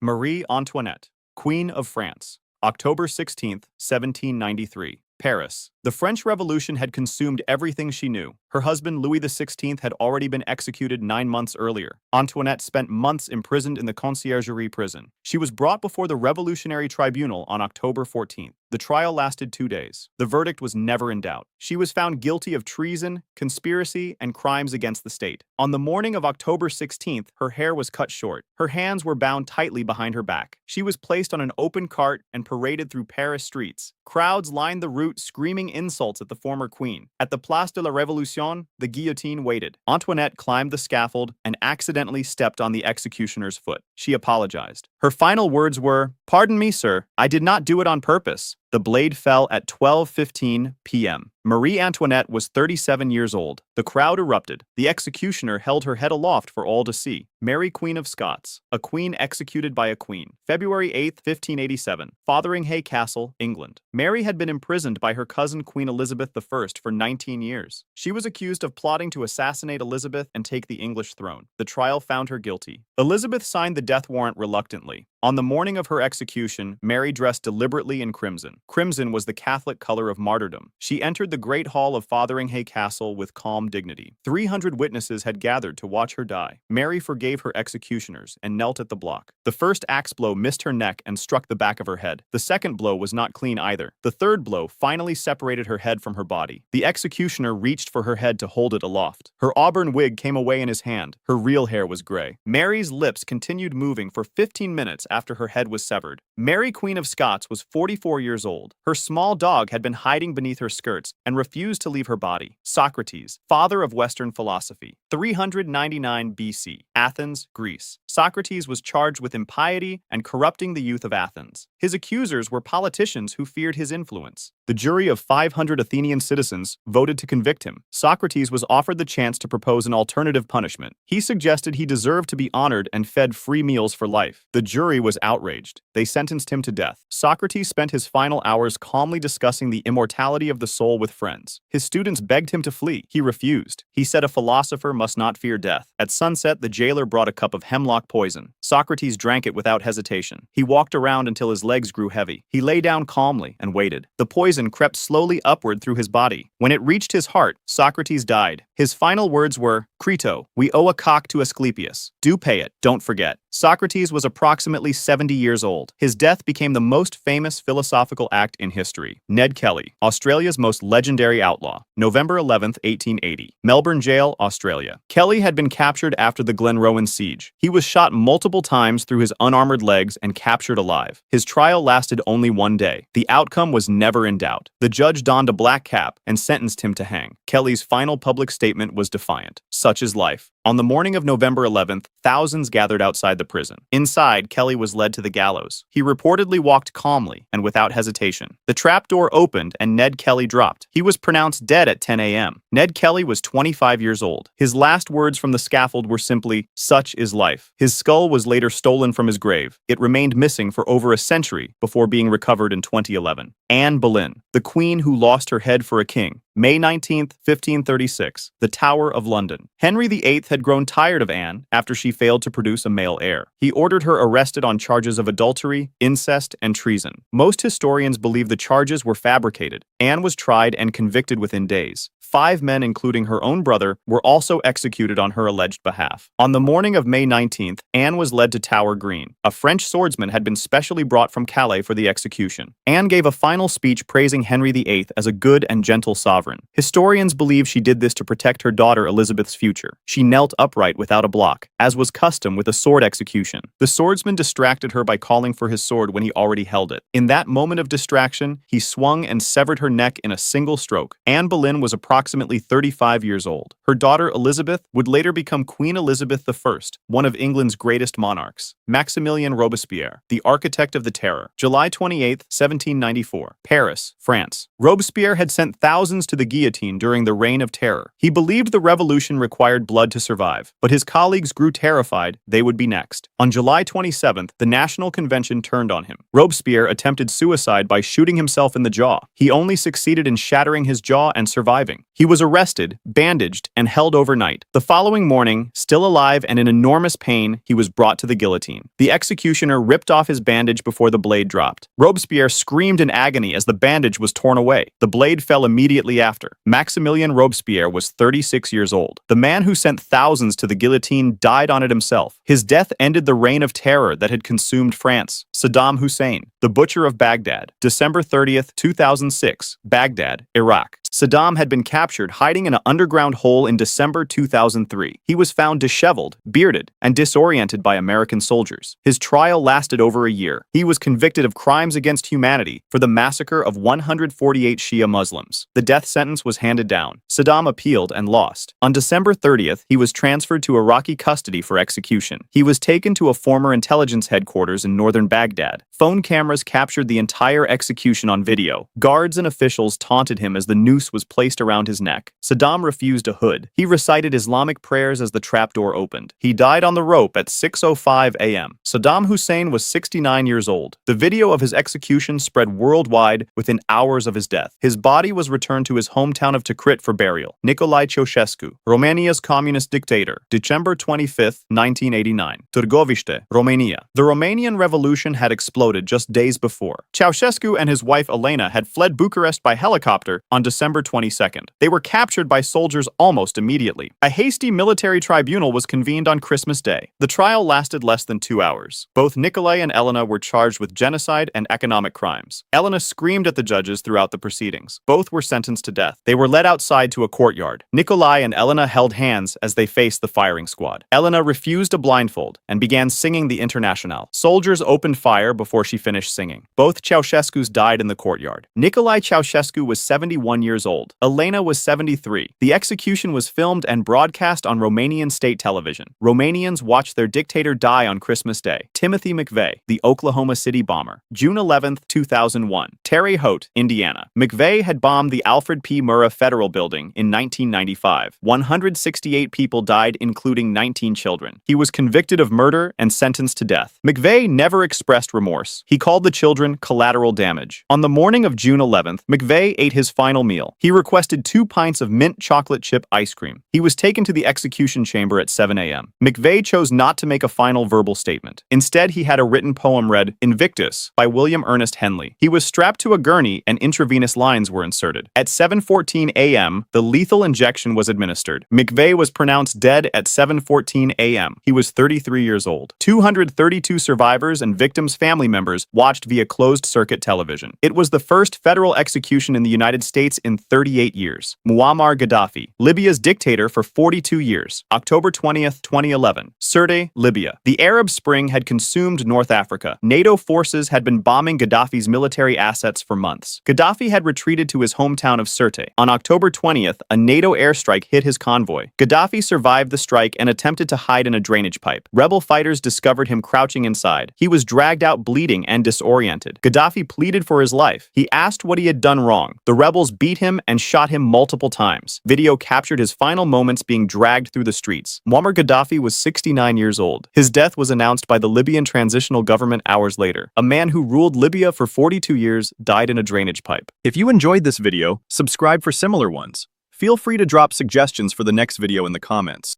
Marie Antoinette, Queen of France, October 16, 1793, Paris. The French Revolution had consumed everything she knew. Her husband, Louis XVI, had already been executed 9 months earlier. Antoinette spent months imprisoned in the Conciergerie prison. She was brought before the Revolutionary Tribunal on October 14th. The trial lasted 2 days. The verdict was never in doubt. She was found guilty of treason, conspiracy, and crimes against the state. On the morning of October 16th, her hair was cut short. Her hands were bound tightly behind her back. She was placed on an open cart and paraded through Paris streets. Crowds lined the route screaming insults at the former queen. At the Place de la Révolution, the guillotine waited. Antoinette climbed the scaffold and accidentally stepped on the executioner's foot. She apologized. Her final words were, "Pardon me, sir, I did not do it on purpose." The blade fell at 12:15 p.m. Marie Antoinette was 37 years old. The crowd erupted. The executioner held her head aloft for all to see. Mary, Queen of Scots, a queen executed by a queen. February 8, 1587, Fotheringhay Castle, England. Mary had been imprisoned by her cousin Queen Elizabeth I for 19 years. She was accused of plotting to assassinate Elizabeth and take the English throne. The trial found her guilty. Elizabeth signed the death warrant reluctantly. On the morning of her execution, Mary dressed deliberately in crimson. Crimson was the Catholic color of martyrdom. She entered the great hall of Fotheringhay Castle with calm dignity. 300 witnesses had gathered to watch her die. Mary forgave her executioners and knelt at the block. The first axe blow missed her neck and struck the back of her head. The second blow was not clean either. The third blow finally separated her head from her body. The executioner reached for her head to hold it aloft. Her auburn wig came away in his hand. Her real hair was gray. Mary's lips continued moving for 15 minutes after her head was severed. Mary, Queen of Scots, was 44 years old. Her small dog had been hiding beneath her skirts and refused to leave her body. Socrates, father of Western philosophy. 399 BC, Athens, Greece. Socrates was charged with impiety and corrupting the youth of Athens. His accusers were politicians who feared his influence. The jury of 500 Athenian citizens voted to convict him. Socrates was offered the chance to propose an alternative punishment. He suggested he deserved to be honored and fed free meals for life. The jury was outraged. They sentenced him to death. Socrates spent his final hours calmly discussing the immortality of the soul with friends. His students begged him to flee. He refused. He said a philosopher must not fear death. At sunset, the jailer brought a cup of hemlock poison. Socrates drank it without hesitation. He walked around until his legs grew heavy. He lay down calmly and waited. The poison crept slowly upward through his body. When it reached his heart, Socrates died. His final words were, "Crito, we owe a cock to Asclepius. Do pay it, don't forget." Socrates was approximately 70 years old. His death became the most famous philosophical act in history. Ned Kelly, Australia's most legendary outlaw. November 11, 1880. Melbourne Jail, Australia. Kelly had been captured after the Glenrowan siege. He was shot multiple times through his unarmored legs and captured alive. His trial lasted only 1 day. The outcome was never in doubt. The judge donned a black cap and sentenced him to hang. Kelly's final public statement was defiant. Such is life. On the morning of November 11th, thousands gathered outside the prison. Inside, Kelly was led to the gallows. He reportedly walked calmly and without hesitation. The trapdoor opened and Ned Kelly dropped. He was pronounced dead at 10 a.m. Ned Kelly was 25 years old. His last words from the scaffold were simply, "Such is life." His skull was later stolen from his grave. It remained missing for over a century before being recovered in 2011. Anne Boleyn, the queen who lost her head for a king. May 19, 1536, the Tower of London. Henry VIII had grown tired of Anne after she failed to produce a male heir. He ordered her arrested on charges of adultery, incest, and treason. Most historians believe the charges were fabricated. Anne was tried and convicted within days. 5 men, including her own brother, were also executed on her alleged behalf. On the morning of May 19th, Anne was led to Tower Green. A French swordsman had been specially brought from Calais for the execution. Anne gave a final speech praising Henry VIII as a good and gentle sovereign. Historians believe she did this to protect her daughter Elizabeth's future. She knelt upright without a block, as was custom with a sword execution. The swordsman distracted her by calling for his sword when he already held it. In that moment of distraction, he swung and severed her neck in a single stroke. Anne Boleyn was approximately 35 years old. Her daughter Elizabeth would later become Queen Elizabeth I, one of England's greatest monarchs. Maximilien Robespierre, the architect of the terror. July 28, 1794, Paris, France. Robespierre had sent thousands to the guillotine during the Reign of Terror. He believed the revolution required blood to survive, but his colleagues grew terrified they would be next. On July 27th, the National Convention turned on him. Robespierre attempted suicide by shooting himself in the jaw. He only succeeded in shattering his jaw and surviving. He was arrested, bandaged, and held overnight. The following morning, still alive and in enormous pain, he was brought to the guillotine. The executioner ripped off his bandage before the blade dropped. Robespierre screamed in agony as the bandage was torn away. The blade fell immediately after. Maximilien Robespierre was 36 years old. The man who sent thousands to the guillotine died on it himself. His death ended the reign of terror that had consumed France. Saddam Hussein, the butcher of Baghdad, December 30th, 2006, Baghdad, Iraq. Saddam had been captured hiding in an underground hole in December 2003. He was found disheveled, bearded, and disoriented by American soldiers. His trial lasted over a year. He was convicted of crimes against humanity for the massacre of 148 Shia Muslims. The death sentence was handed down. Saddam appealed and lost. On December 30th, he was transferred to Iraqi custody for execution. He was taken to a former intelligence headquarters in northern Baghdad. Phone cameras captured the entire execution on video. Guards and officials taunted him as the noose was placed around his neck. Saddam refused a hood. He recited Islamic prayers as the trapdoor opened. He died on the rope at 6:05 a.m. Saddam Hussein was 69 years old. The video of his execution spread worldwide within hours of his death. His body was returned to his hometown of Tikrit for burial. Nicolae Ceaușescu, Romania's communist dictator, December 25, 1989. Târgoviște, Romania. The Romanian Revolution had exploded just days before. Ceaușescu and his wife Elena had fled Bucharest by helicopter on December 22nd. They were captured by soldiers almost immediately. A hasty military tribunal was convened on Christmas Day. The trial lasted less than 2 hours. Both Nicolae and Elena were charged with genocide and economic crimes. Elena screamed at the judges throughout the proceedings. Both were sentenced to death. They were led outside to a courtyard. Nicolae and Elena held hands as they faced the firing squad. Elena refused a blindfold and began singing the Internationale. Soldiers opened fire before she finished singing. Both Ceaușescus died in the courtyard. Nicolae Ceaușescu was 71 years old. Elena was 73. The execution was filmed and broadcast on Romanian state television. Romanians watched their dictator die on Christmas Day. Timothy McVeigh, the Oklahoma City bomber. June 11, 2001. Terre Haute, Indiana. McVeigh had bombed the Alfred P. Murrah Federal Building in 1995. 168 people died, including 19 children. He was convicted of murder and sentenced to death. McVeigh never expressed remorse. He called the children collateral damage. On the morning of June 11th, McVeigh ate his final meal. He requested 2 pints of mint chocolate chip ice cream. He was taken to the execution chamber at 7 a.m. McVeigh chose not to make a final verbal statement. Instead, he had a written poem read, Invictus, by William Ernest Henley. He was strapped to a gurney and intravenous lines were inserted. At 7:14 a.m., the lethal injection was administered. McVeigh was pronounced dead at 7:14 a.m. He was 33 years old. 232 survivors and victims' family members watched via closed-circuit television. It was the first federal execution in the United States in 38 years. Muammar Gaddafi, Libya's dictator for 42 years. October 20th, 2011. Sirte, Libya. The Arab Spring had consumed North Africa. NATO forces had been bombing Gaddafi's military assets for months. Gaddafi had retreated to his hometown of Sirte. On October 20th, a NATO airstrike hit his convoy. Gaddafi survived the strike and attempted to hide in a drainage pipe. Rebel fighters discovered him crouching inside. He was dragged out bleeding and disoriented. Gaddafi pleaded for his life. He asked what he had done wrong. The rebels beat him and shot him multiple times. Video captured his final moments being dragged through the streets. Muammar Gaddafi was 69 years old. His death was announced by the Libyan transitional government hours later. A man who ruled Libya for 42 years died in a drainage pipe. If you enjoyed this video, subscribe for similar ones. Feel free to drop suggestions for the next video in the comments.